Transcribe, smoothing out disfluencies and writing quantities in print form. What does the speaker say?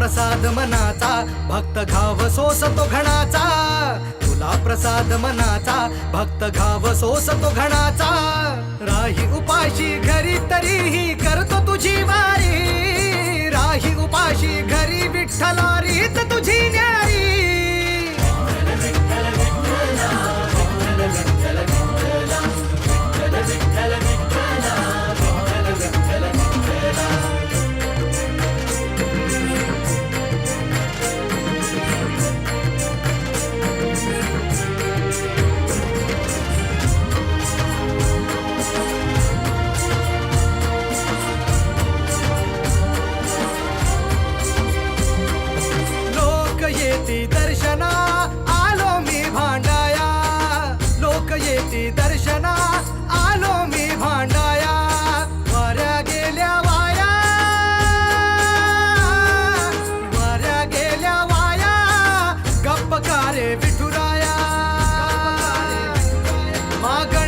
प्रसाद मनाचा भक्त घाव सोसतो घणाचा, तुला प्रसाद मनाचा भक्त घाव सोसतो घणाचा. राही उपाशी घरी तरीही करतो तुझी वारी, राही उपाशी घरी विठ्ठला रीत तुझी न्यारी. दर्शना आलो मी भांडाया, लोक येती दर्शना आलो मी भांडाया. वाऱ्या गेल्या वाया, वाऱ्या गेल्या वाया, गप्प का रे विठुराया. मागण